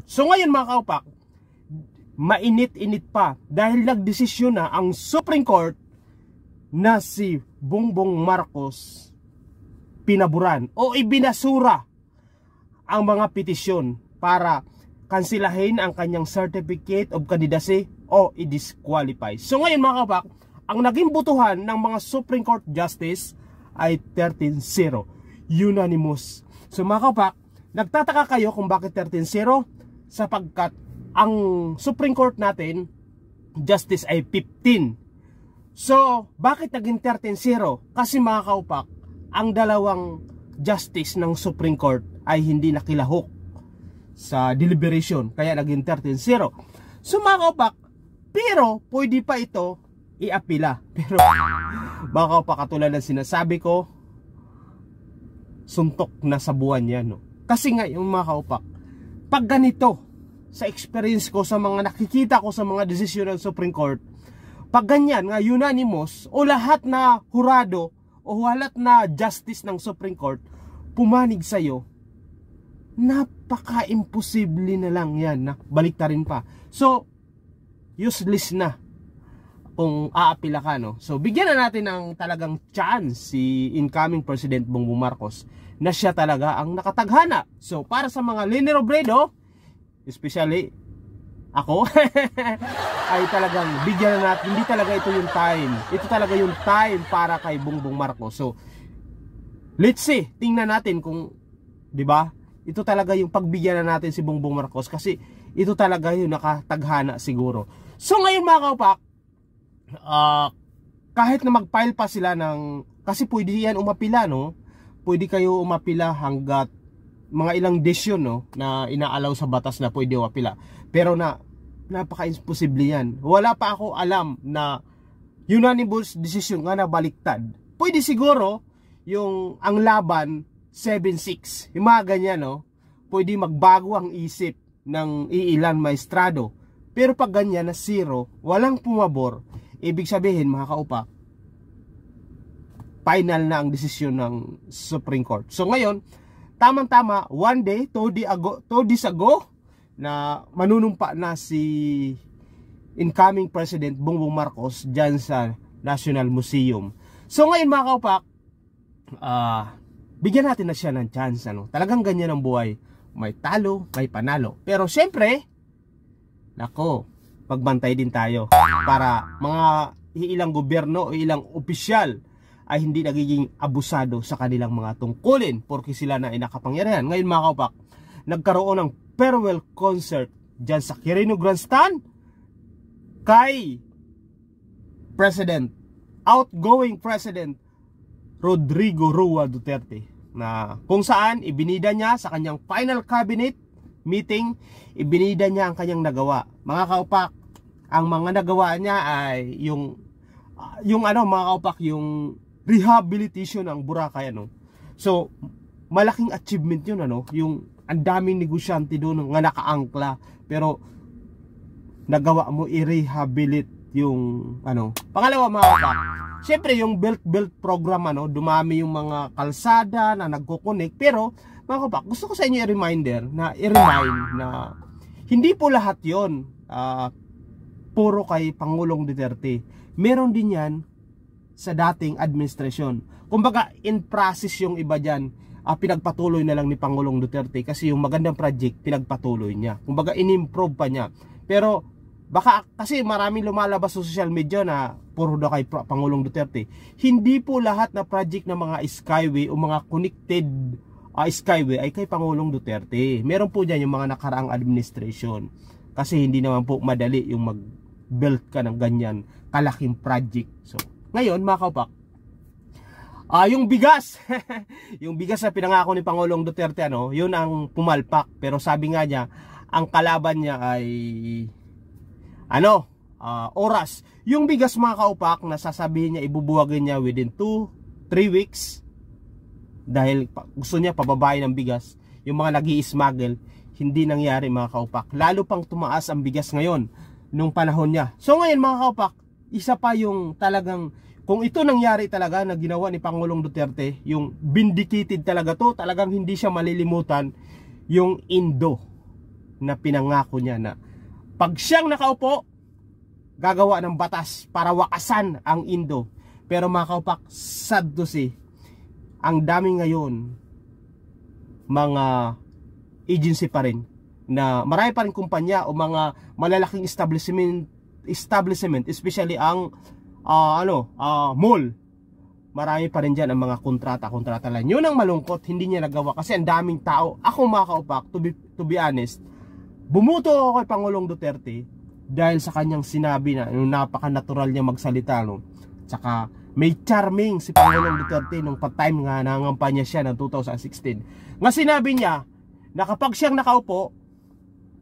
So ngayon mga kaupak, mainit-init pa dahil nagdesisyon na ang Supreme Court na si Bongbong Marcos pinaburan o ibinasura ang mga petisyon para kansilahin ang kanyang certificate of candidacy o i-disqualify. So ngayon mga kaupak, ang naging botohan ng mga Supreme Court Justice ay 13-0, unanimous. So mga kaupak, nagtataka kayo kung bakit 13-0? Sapagkat ang Supreme Court natin Justice ay 15. So bakit naging 13-0? Kasi mga kaupak, ang dalawang Justice ng Supreme Court ay hindi nakilahok sa deliberation, kaya naging 13-0. So mga kaupak, pero pwede pa ito i-apila. Pero baka pa katulad ng sinasabi ko, suntok na sa buwan yan, no? Kasi nga yung mga kaupak, pag ganito, sa experience ko, sa mga nakikita ko sa mga desisyon ng Supreme Court, pag ganyan nga unanimous o lahat na hurado o lahat na justice ng Supreme Court pumanig sa'yo, napaka-imposible na lang yan na baliktarin pa. So useless na kung aapila ka, no? So bigyan na natin ng talagang chance si incoming President Bongbong Marcos na siya talaga ang nakataghana. So para sa mga Leni Robredo, especially ako, ay talagang bigyan na natin. Hindi talaga ito yung time. Ito talaga yung time para kay Bongbong Marcos. So let's see, tingnan natin kung, di ba? Ito talaga yung pagbigyan na natin si Bongbong Marcos kasi ito talaga yung nakataghana siguro. So ngayon mga kaupak, kahit na mag-file pa sila ng, kasi pwede yan umapila, no? Pwede kayo umapila hanggat mga ilang desisyon, no, na inaalaw sa batas na pwede umapila. Pero napaka-imposible yan. Wala pa ako alam na unanimous decision nga na baliktad. Pwede siguro yung ang laban 7-6, yung mga ganyan, no? Pwede magbago ang isip ng iilan maestrado. Pero pag ganyan na 0, walang pumabor, ibig sabihin mga kaupak, final na ang desisyon ng Supreme Court. So ngayon, tamang-tama, 1 day, 2 days ago, na manunumpa na si incoming President Bongbong Marcos dyan sa National Museum. So ngayon mga kaupak, bigyan natin na siya ng chance, ano? Talagang ganyan ang buhay. May talo, may panalo. Pero syempre, nako, magbantay din tayo para mga ilang gobyerno o ilang opisyal ay hindi nagiging abusado sa kanilang mga tungkulin porque sila na ay nakapangyarihan. Ngayon mga kaupak, nagkaroon ng farewell concert dyan sa Quirino Grandstand kay outgoing President Rodrigo Roa Duterte, na kung saan ibinida niya sa kanyang final cabinet meeting, ibinida niya ang kanyang nagawa. Mga kaupak, ang mga nagawa niya ay yung ano mga kaupak, yung rehabilitation ng Boracay, ano. So malaking achievement yun, ano, yung ang daming negosyante doon nga nakaangkla, pero nagawa mo i-rehabilitate yung ano. Pangalawa mga kaupak, syempre yung belt program, ano, dumami yung mga kalsada na nagko-connect. Pero mga kaupak, gusto ko sa inyo i-remind na hindi po lahat yon puro kay Pangulong Duterte. Meron din yan sa dating administrasyon. Kumbaga in process yung iba dyan, pinagpatuloy na lang ni Pangulong Duterte kasi yung magandang project pinagpatuloy niya. Kumbaga in-improve pa niya. Pero baka kasi maraming lumalabas sa social media na puro daw kay Pangulong Duterte. Hindi po lahat na project ng mga skyway o mga connected skyway ay kay Pangulong Duterte. Meron po dyan yung mga nakaraang administration. Kasi hindi naman po madali yung mag-build ka ng ganyan kalaking project. So ngayon mga kaupak, yung bigas yung bigas na pinangako ni Pangulong Duterte, ano, yun ang pumalpak. Pero sabi nga niya, ang kalaban niya ay oras. Yung bigas mga kaupak, nasasabihin niya ibubuwagin niya within 2-3 weeks dahil gusto niya pababain ng bigas. Yung mga nag-i-smuggle, hindi nangyari mga kaupak. Lalo pang tumaas ang bigas ngayon nung panahon niya. So ngayon mga kaupak, isa pa yung talagang, kung ito nangyari talaga na ginawa ni Pangulong Duterte, yung vindicated talaga to, talagang hindi siya malilimutan, yung Indo. na pinangako niya na pag siyang nakaupo, gagawa ng batas para wakasan ang Indo. Pero mga kaupak, sad to say, ang dami ngayon mga agency pa rin, na marami pa rin kumpanya o mga malalaking establishment, especially ang mall. Marami pa rin dyan ang mga kontrata lang. Yun ang malungkot, hindi niya nagawa kasi ang daming tao. Ako mga kaupak, to be honest, bumuto ako kay Pangulong Duterte dahil sa kanyang sinabi na napaka-natural niya magsalita, no? Tsaka may charming si Pangulong Duterte nung time nga nangangampanya siya ng 2016. Nga sinabi niya na kapag siyang nakaupo,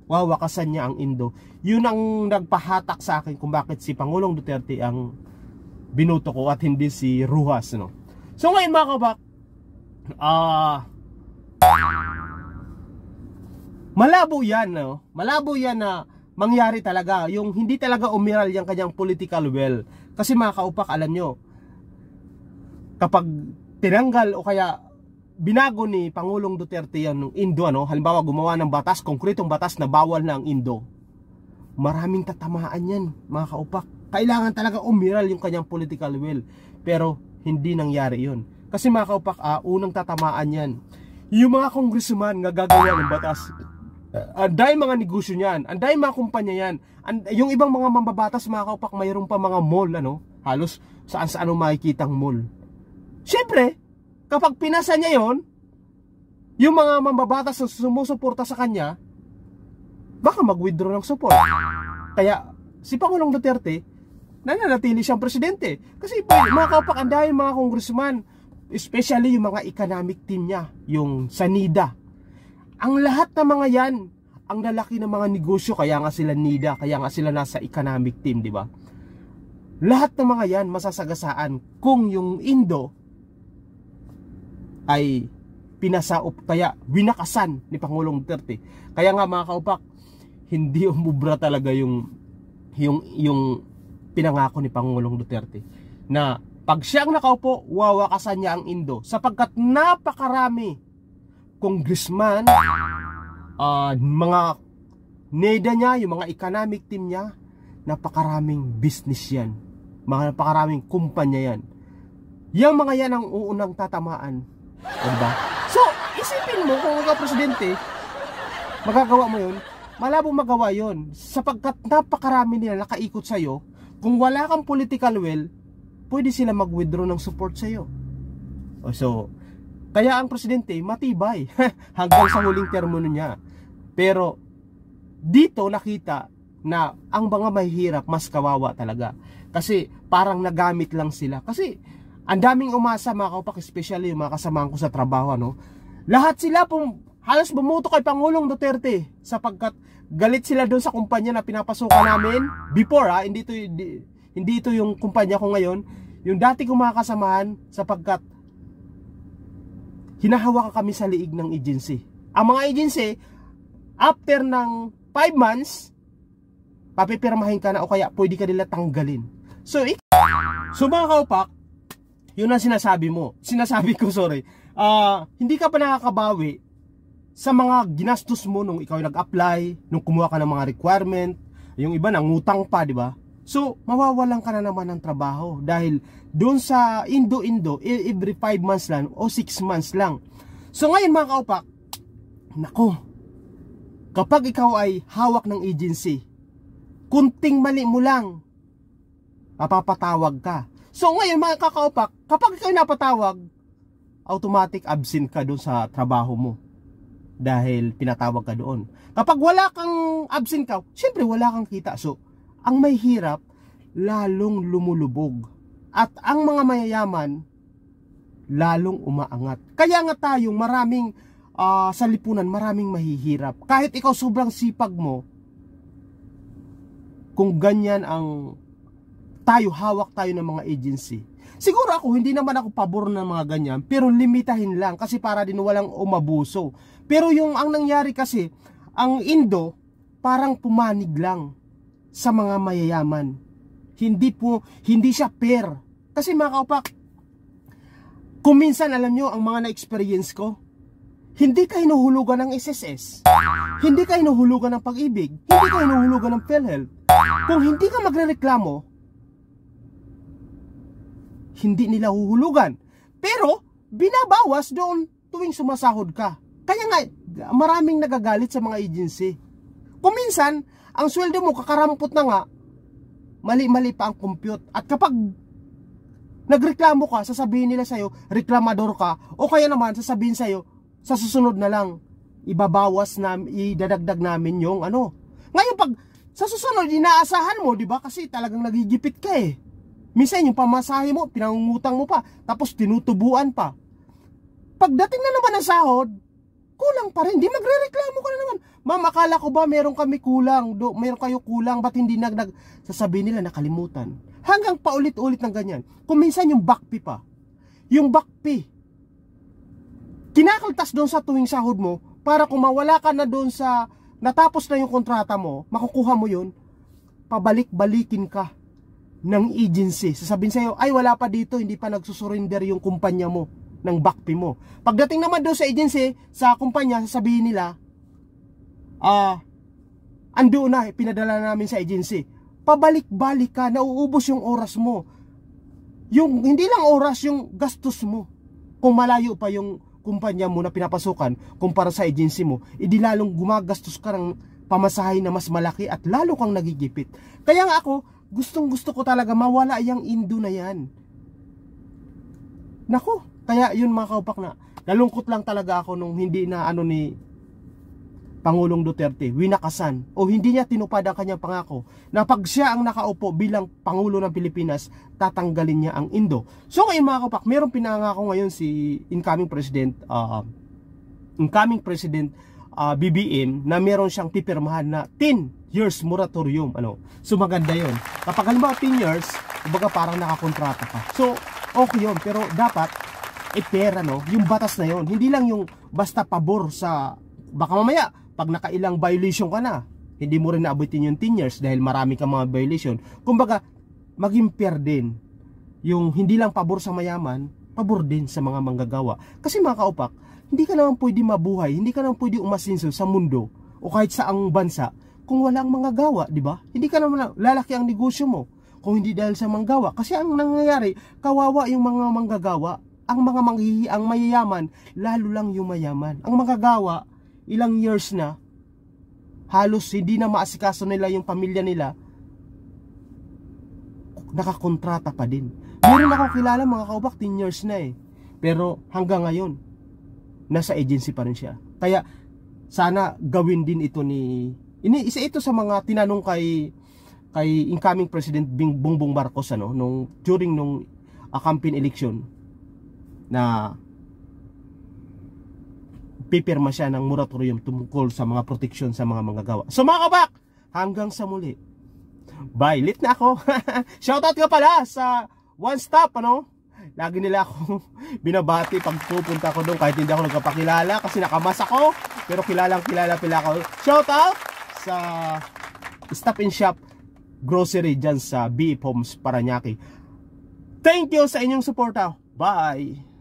wawakasan niya ang Indo. Yun ang nagpahatak sa akin kung bakit si Pangulong Duterte ang binoto ko at hindi si Rojas, no? So ngayon mga kabak, malabo yan, no? Malabo yan na mangyari talaga, yung hindi talaga umiral yung kanyang political will. Kasi mga kaupak, alam nyo, kapag tinanggal o kaya binago ni Pangulong Duterte yan ng Indo, ano, halimbawa gumawa ng batas, konkretong batas na bawal na ang Indo, maraming tatamaan yan mga kaupak. Kailangan talaga umiral yung kanyang political will. Pero hindi nangyari yun. Kasi mga kaupak, unang tatamaan yan yung mga congressman nga gagawa ng batas. Anday mga negosyo niyan, anday mga kumpanya yan. Yung ibang mga mambabatas mga kaupak, mayroon pa mga mall, ano, halos saan makikitang mall. Siyempre, kapag pinasa niya yon, yung mga mambabatas na sumusuporta sa kanya, baka mag-withdraw ng support. Kaya si Pangulong Duterte nananatili siyang presidente. Kasi mga kaupak, anday mga congressman, especially yung mga economic team niya, yung sa NIDA. Ang lahat ng mga yan, ang lalaki ng mga negosyo, kaya nga sila NIDA, kaya nga sila nasa economic team, di ba? Lahat ng mga yan masasagasaan kung yung Indo ay pinasaop, kaya winakasan ni Pangulong Duterte. Kaya nga mga kaupak, hindi umubra talaga yung pinangako ni Pangulong Duterte na pag siyang nakaupo, wawakasan niya ang Indo, sapagkat napakarami congressman, mga NEDA niya, yung mga economic team niya, napakaraming business yan, napakaraming kumpanya yan. Yung mga yan ang uunang tatamaan, diba? So isipin mo, kung ikaw presidente, magagawa mo yun, malabo magawa yun, sapagkat napakarami nila nakaikot sa'yo. Kung wala kang political will, pwede sila mag-withdraw ng support sa'yo. So kaya ang presidente matibay hanggang sa huling termo niya. Pero dito nakita na ang mga mahihirap mas kawawa talaga. Kasi parang nagamit lang sila. Kasi ang daming umasa mga kaupak, especially yung mga kasamahan ko sa trabaho, no? Lahat sila halos bumuto kay Pangulong Duterte sapagkat galit sila doon sa kumpanya na pinapasukan namin before, hindi ito yung kumpanya ko ngayon, yung dati kong mga kasamahan, sapagkat hinahawakan kami sa liig ng agency. Ang mga agency, after ng 5 months, papipirmahin ka na o kaya pwede ka nila tanggalin. So mga kaupak, yun ang sinasabi ko, hindi ka pa nakakabawi sa mga ginastos mo nung ikaw nag-apply, nung kumuha ka ng mga requirement, yung iba nangutang pa, di ba? So mawawalan ka na naman ng trabaho dahil doon sa Indo every 5 months lang o 6 months lang. So ngayon mga kaupak, nako, kapag ikaw ay hawak ng agency, kunting mali mo lang, mapapatawag ka. So ngayon mga kaupak, kapag ikaw napatawag, automatic absent ka doon sa trabaho mo dahil pinatawag ka doon. Kapag wala kang absent ka, syempre wala kang kita. So ang may hirap lalong lumulubog at ang mga mayayaman lalong umaangat. Kaya nga tayo maraming sa lipunan, maraming mahihirap. Kahit ikaw sobrang sipag mo, kung ganyan ang hawak tayo ng mga agency. Siguro ako, hindi naman ako pabor ng mga ganyan, pero limitahin lang kasi para din walang umabuso. Pero ang nangyari kasi, ang Indo parang pumanig lang sa mga mayayaman. Hindi siya fair. Kasi mga kaupak, kung minsan alam nyo, ang mga na-experience ko, Hindi ka hinuhulugan ng SSS. Hindi ka hinuhulugan ng Pag-ibig. Hindi ka hinuhulugan ng PhilHealth. Kung hindi ka magrereklamo, hindi nila huhulugan. Pero, binabawas doon tuwing sumasahod ka. Kaya nga, maraming nagagalit sa mga agency. Kung minsan, ang sweldo mo kakarampot na nga, mali-mali pa ang compute. At kapag nagreklamo ka, sasabihin nila sa'yo, reklamador ka, o kaya naman sasabihin sa'yo, sa susunod na lang, ibabawas na, idadagdag namin yung ano. Ngayon pag sa susunod, inaasahan mo, di ba? Kasi talagang nagigipit ka eh. Minsan yung pamasahe mo, pinangungutang mo pa, tapos tinutubuan pa. Pagdating na naman ng sahod, kulang pa rin. Di magre-reklamo ka na naman. Ma'am, akala ko ba meron kami kulang? Meron kayo kulang? Ba't hindi sasabihin nila nakalimutan? Hanggang paulit-ulit ng ganyan. Kung minsan yung backpay pa. Yung backpay, kinakaltas doon sa tuwing sahod mo para kung mawala ka na doon sa natapos na yung kontrata mo, makukuha mo yun, pabalik-balikin ka ng agency. Sasabihin sa'yo, ay wala pa dito, hindi pa nagsusurrender yung kumpanya mo ng backpay mo. Pagdating naman doon sa agency, sa kumpanya, sasabihin nila, ando na, pinadala namin sa agency. Pabalik-balik ka, nauubos yung oras mo. Yung, hindi lang oras, yung gastos mo. Kung malayo pa yung kumpanya mo na pinapasukan kumpara sa agency mo, lalong gumagastos ka ng pamasahe na mas malaki at lalo kang nagigipit. Kaya nga ako, gustong-gusto ko talaga mawala yung Indo na yan. Nako, kaya yun mga kaupak na, nalungkot lang talaga ako nung hindi na ano ni Pangulong Duterte, winakasan o hindi niya tinupad ang kanyang pangako na pag siya ang nakaupo bilang Pangulo ng Pilipinas, tatanggalin niya ang Indo. So ngayon mga kaupak, merong pinangako ngayon si incoming President BBM na meron siyang pipirmahan na 10 years moratorium. So maganda yun. Kapag halimbawa 10 years, kumbaga parang nakakontrata ka. So okay yun, pero dapat pera, yung batas na yun. Hindi lang yung basta pabor sa, baka mamaya pag nakailang violation ka na, hindi mo rin naabutin yung 10 years dahil marami kang mga violation. Kumbaga, maging fair din. Yung hindi lang pabor sa mayaman, pabor din sa mga manggagawa. Kasi mga kaupak, hindi ka naman pwede mabuhay, hindi ka naman pwede umasinso sa mundo o kahit saang bansa kung walang manggagawa, di ba? Hindi ka naman lalaki ang negosyo mo kung hindi dahil sa manggagawa. Kasi ang nangyayari, kawawa yung mga manggagawa. Ang mayayaman, lalo lang yung mayaman. Ang manggagawa, ilang years na, halos hindi na maasikaso nila yung pamilya nila, nakakontrata pa din. Meron akong kilala mga kaubak, 10 years na eh. Pero hanggang ngayon, nasa agency pa rin siya. Kaya sana gawin din ito isa ito sa mga tinanong kay incoming President Bongbong Marcos during campaign election, na pipirma siya ng moratorium tungkol sa mga proteksyon sa mga manggagawa. So mga kabak, hanggang sa muli. Bye, lit na ako. Shoutout ka pala sa One Stop, lagi nila ako binabati pag pupunta ko doon kahit hindi ako nagpapakilala kasi nakamas ako, pero kilala pala ako. Shoutout sa Stop and Shop Grocery dyan sa BF Homes, Paranaque. Thank you sa inyong suporta. Bye!